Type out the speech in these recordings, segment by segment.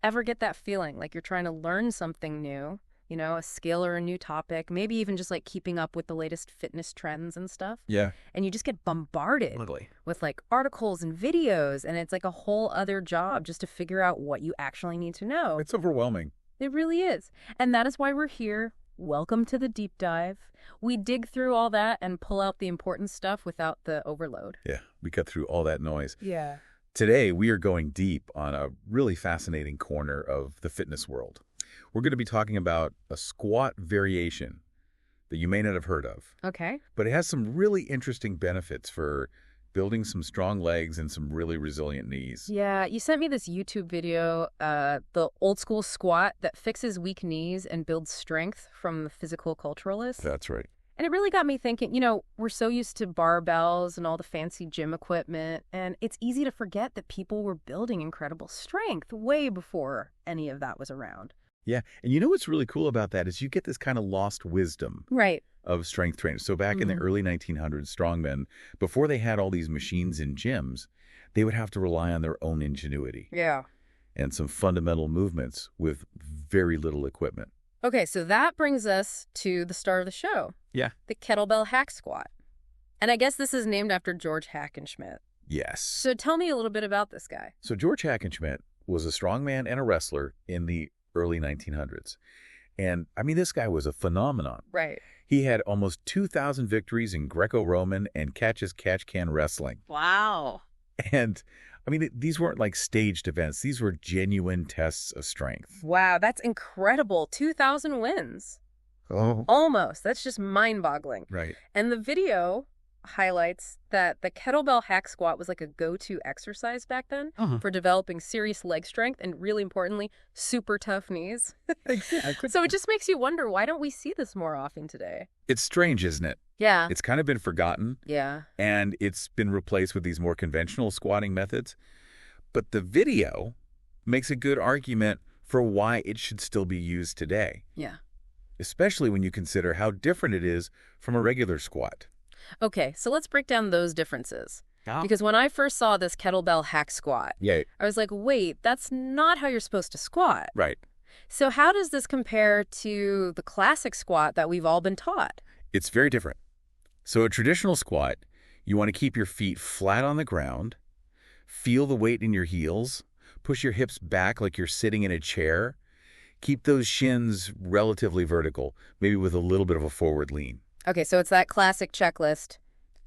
ever get that feeling like you're trying to learn something new, a skill or a new topic, maybe even just like keeping up with the latest fitness trends and stuff? Yeah. And you just get bombarded Totally. with like articles and videos, and it's like a whole other job just to figure out what you actually need to know. It's overwhelming. It really is. And that is why we're here. Welcome to the deep dive. We dig through all that and pull out the important stuff without the overload. Yeah, we cut through all that noise. Yeah. Today, we are going deep on a really fascinating corner of the fitness world. We're going to be talking about a squat variation that you may not have heard of, Okay. but it has some really interesting benefits for building some strong legs and some really resilient knees. Yeah, you sent me this YouTube video, the old school squat that fixes weak knees and builds strength from the physical culturalists. That's right. And it really got me thinking, we're so used to barbells and all the fancy gym equipment, and it's easy to forget that people were building incredible strength way before any of that was around. Yeah, and you know what's really cool about that is you get this kind of lost wisdom Right. of strength training. So back in the early 1900s, strongmen, before they had all these machines in gyms, they would have to rely on their own ingenuity Yeah. and some fundamental movements with very little equipment. Okay, so that brings us to the start of the show. Yeah. The kettlebell hack squat. And I guess this is named after George Hackenschmidt. Yes. So tell me a little bit about this guy. So George Hackenschmidt was a strongman and a wrestler in the early 1900s. And, I mean, this guy was a phenomenon. Right. He had almost 2,000 victories in Greco-Roman and catch-as-catch-can wrestling. Wow. And, I mean, these weren't like staged events. These were genuine tests of strength. Wow, that's incredible. 2,000 wins. Oh. Almost. That's just mind-boggling. Right. And the video highlights that the kettlebell hack squat was like a go-to exercise back then for developing serious leg strength and, really importantly, super tough knees. Exactly. So it just makes you wonder, why don't we see this more often today? It's strange, isn't it? Yeah. It's kind of been forgotten, Yeah. and it's been replaced with these more conventional squatting methods. But the video makes a good argument for why it should still be used today, Yeah. especially when you consider how different it is from a regular squat. Okay, so let's break down those differences. Yeah. Because when I first saw this kettlebell hack squat, Yeah, I was like, wait, that's not how you're supposed to squat. right. So how does this compare to the classic squat that we've all been taught? It's very different. So a traditional squat, you want to keep your feet flat on the ground, feel the weight in your heels, push your hips back like you're sitting in a chair, keep those shins relatively vertical, maybe with a little bit of a forward lean. Okay, so it's that classic checklist.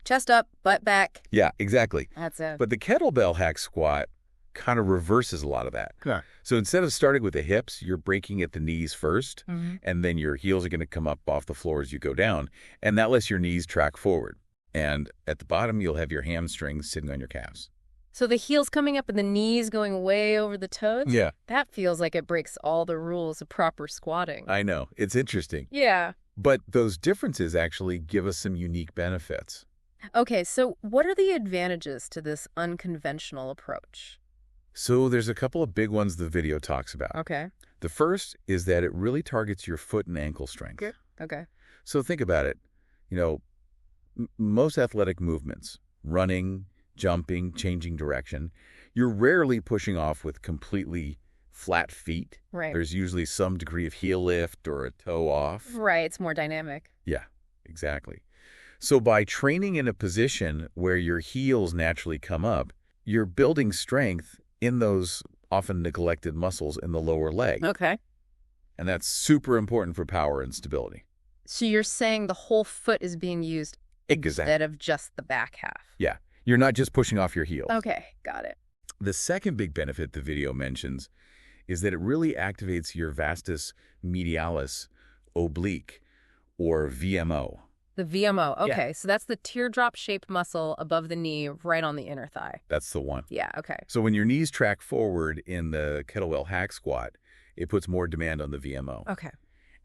Chest up, butt back. Yeah, exactly. That's it. But the kettlebell hack squat kind of reverses a lot of that. Yeah. So instead of starting with the hips, you're breaking at the knees first, Mm-hmm. and then your heels are going to come up off the floor as you go down, and that lets your knees track forward. And at the bottom, you'll have your hamstrings sitting on your calves. So the heels coming up and the knees going way over the toes? Yeah, That feels like it breaks all the rules of proper squatting. I know. It's interesting. Yeah. But those differences actually give us some unique benefits. Okay, so what are the advantages to this unconventional approach? So there's a couple of big ones the video talks about. Okay. The first is that it really targets your foot and ankle strength. Okay. So think about it. Most athletic movements, running, jumping, changing direction, you're rarely pushing off with completely flat feet. Right. There's usually some degree of heel lift or a toe off. Right, it's more dynamic. Yeah, exactly. So by training in a position where your heels naturally come up, you're building strength in those often neglected muscles in the lower leg. Okay. And that's super important for power and stability. So you're saying the whole foot is being used instead of just the back half. Yeah. You're not just pushing off your heels. Okay, got it. The second big benefit the video mentions is that it really activates your vastus medialis oblique, or VMO. The VMO. Yeah. Okay, so that's the teardrop-shaped muscle above the knee right on the inner thigh. That's the one. Yeah, okay. So when your knees track forward in the kettlebell hack squat, it puts more demand on the VMO. Okay.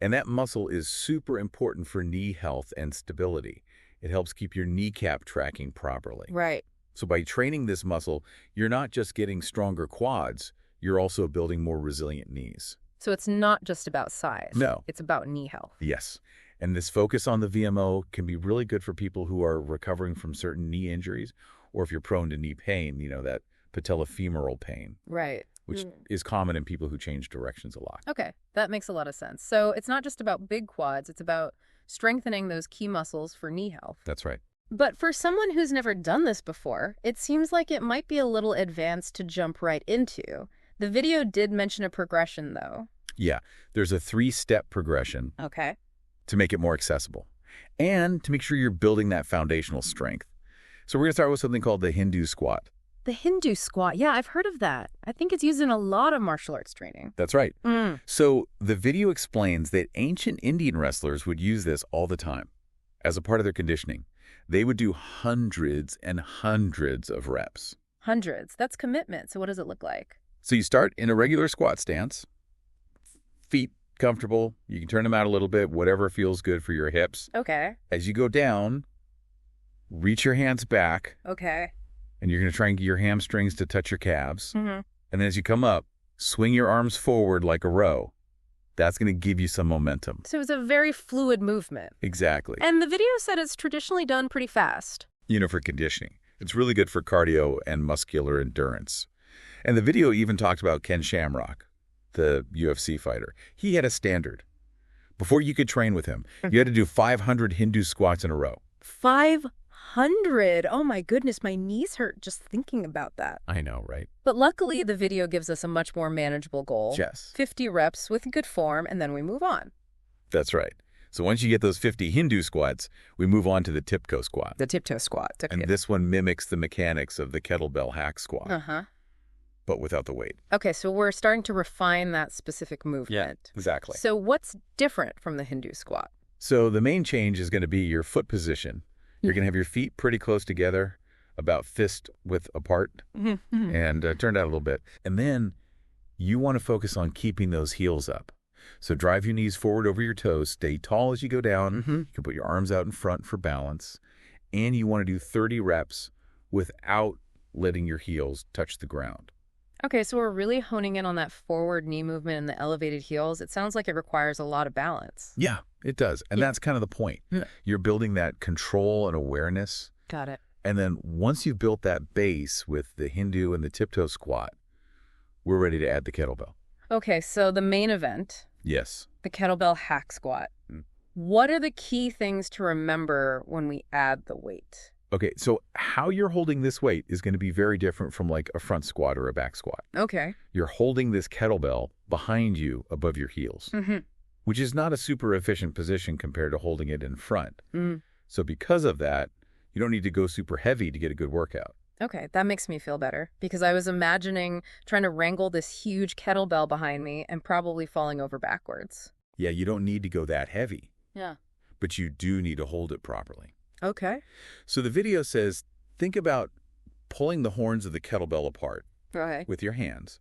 And that muscle is super important for knee health and stability. It helps keep your kneecap tracking properly. Right. So by training this muscle, you're not just getting stronger quads, you're also building more resilient knees. So it's not just about size. No. It's about knee health. Yes. And this focus on the VMO can be really good for people who are recovering from certain knee injuries, or if you're prone to knee pain, that patellofemoral pain. Right. which is common in people who change directions a lot. Okay, that makes a lot of sense. So it's not just about big quads, it's about strengthening those key muscles for knee health. That's right. But for someone who's never done this before, it seems like it might be a little advanced to jump right into. The video did mention a progression, though. Yeah, there's a 3-step progression Okay. to make it more accessible and to make sure you're building that foundational strength. So we're going to start with something called the Hindu squat. The Hindu squat. Yeah, I've heard of that. I think it's used in a lot of martial arts training. That's right. So the video explains that ancient Indian wrestlers would use this all the time as a part of their conditioning. They would do hundreds and hundreds of reps. Hundreds. That's commitment. So what does it look like? So you start in a regular squat stance, feet comfortable. You can turn them out a little bit, whatever feels good for your hips. Okay. As you go down, reach your hands back, Okay. and you're going to try and get your hamstrings to touch your calves. Mm-hmm. And then as you come up, swing your arms forward like a row. That's going to give you some momentum. So it's a very fluid movement. Exactly. And the video said it's traditionally done pretty fast. For conditioning. It's really good for cardio and muscular endurance. And the video even talked about Ken Shamrock, the UFC fighter. He had a standard. Before you could train with him, you had to do 500 Hindu squats in a row. 500. Oh my goodness, my knees hurt just thinking about that. I know, right? But luckily, the video gives us a much more manageable goal. Yes. 50 reps with good form, and then we move on. That's right. So once you get those 50 Hindu squats, we move on to the tiptoe squat. The tiptoe squat. Okay. And this one mimics the mechanics of the kettlebell hack squat, but without the weight. Okay, so we're starting to refine that specific movement. Exactly. So what's different from the Hindu squat? So the main change is going to be your foot position. You're going to have your feet pretty close together, about fist width apart, and turned out a little bit. And then you want to focus on keeping those heels up. So drive your knees forward over your toes, stay tall as you go down. You can put your arms out in front for balance. And you want to do 30 reps without letting your heels touch the ground. Okay, so we're really honing in on that forward knee movement and the elevated heels. It sounds like it requires a lot of balance. Yeah, it does. And that's kind of the point. You're building that control and awareness. Got it. And then once you've built that base with the Hindu and the tiptoe squat, we're ready to add the kettlebell. Okay, so the main event, Yes. the kettlebell hack squat. What are the key things to remember when we add the weight? Okay, so how you're holding this weight is going to be very different from like a front squat or a back squat. Okay. You're holding this kettlebell behind you above your heels, which is not a super efficient position compared to holding it in front. So because of that, you don't need to go super heavy to get a good workout. Okay, that makes me feel better because I was imagining trying to wrangle this huge kettlebell behind me and probably falling over backwards. Yeah, you don't need to go that heavy, Yeah. but you do need to hold it properly. Okay. So the video says, think about pulling the horns of the kettlebell apart Okay. with your hands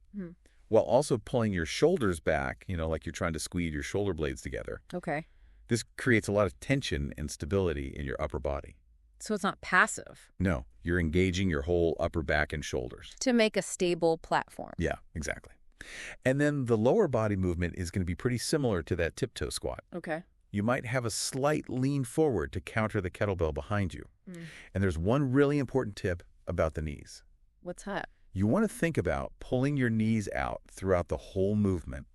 while also pulling your shoulders back, like you're trying to squeeze your shoulder blades together. Okay. This creates a lot of tension and stability in your upper body. So it's not passive. No, you're engaging your whole upper back and shoulders. To make a stable platform. Yeah, exactly. And then the lower body movement is going to be pretty similar to that tiptoe squat. Okay. You might have a slight lean forward to counter the kettlebell behind you. And there's one really important tip about the knees. What's that? You want to think about pulling your knees out throughout the whole movement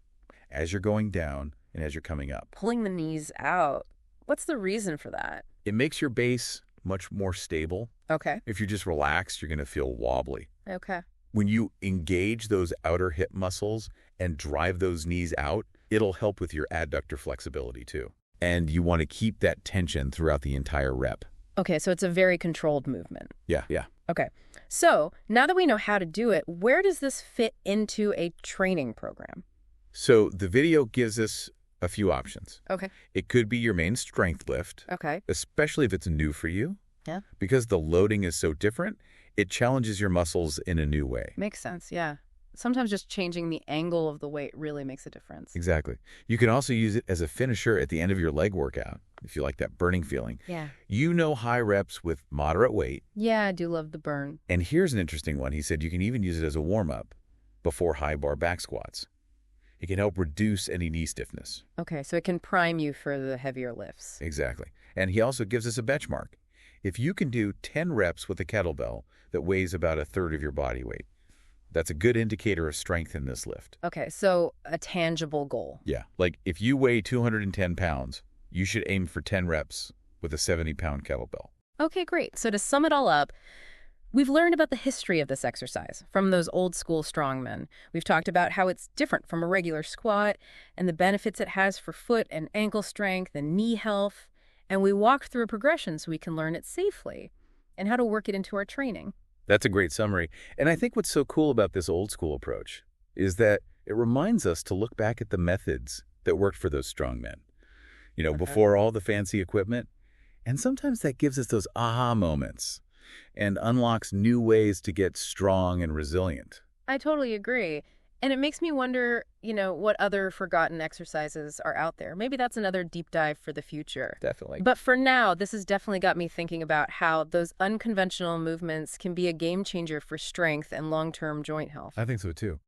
as you're going down and as you're coming up. Pulling the knees out. What's the reason for that? It makes your base much more stable. Okay. If you're just relaxed, you're going to feel wobbly. Okay. When you engage those outer hip muscles and drive those knees out, it'll help with your adductor flexibility too. And you want to keep that tension throughout the entire rep. Okay, so it's a very controlled movement. Yeah. Okay. So now that we know how to do it, where does this fit into a training program? So the video gives us a few options. Okay. It could be your main strength lift, Okay. especially if it's new for you. Yeah. Because the loading is so different, it challenges your muscles in a new way. Makes sense, yeah. Sometimes just changing the angle of the weight really makes a difference. Exactly. You can also use it as a finisher at the end of your leg workout, if you like that burning feeling. Yeah. High reps with moderate weight. Yeah, I do love the burn. And here's an interesting one. He said you can even use it as a warm-up before high bar back squats. It can help reduce any knee stiffness. Okay, so it can prime you for the heavier lifts. Exactly. And he also gives us a benchmark. If you can do 10 reps with a kettlebell that weighs about a third of your body weight, That's a good indicator of strength in this lift. Okay, so a tangible goal. Yeah, like if you weigh 210 pounds, you should aim for 10 reps with a 70-pound kettlebell. Okay, great. So to sum it all up, we've learned about the history of this exercise from those old school strongmen. We've talked about how it's different from a regular squat and the benefits it has for foot and ankle strength and knee health. And we walked through a progression so we can learn it safely and how to work it into our training. That's a great summary. And I think what's so cool about this old school approach is that it reminds us to look back at the methods that worked for those strong men, before all the fancy equipment. And sometimes that gives us those aha moments and unlocks new ways to get strong and resilient. I totally agree. And it makes me wonder, what other forgotten exercises are out there. Maybe that's another deep dive for the future. Definitely. But for now, this has definitely got me thinking about how those unconventional movements can be a game changer for strength and long-term joint health. I think so too.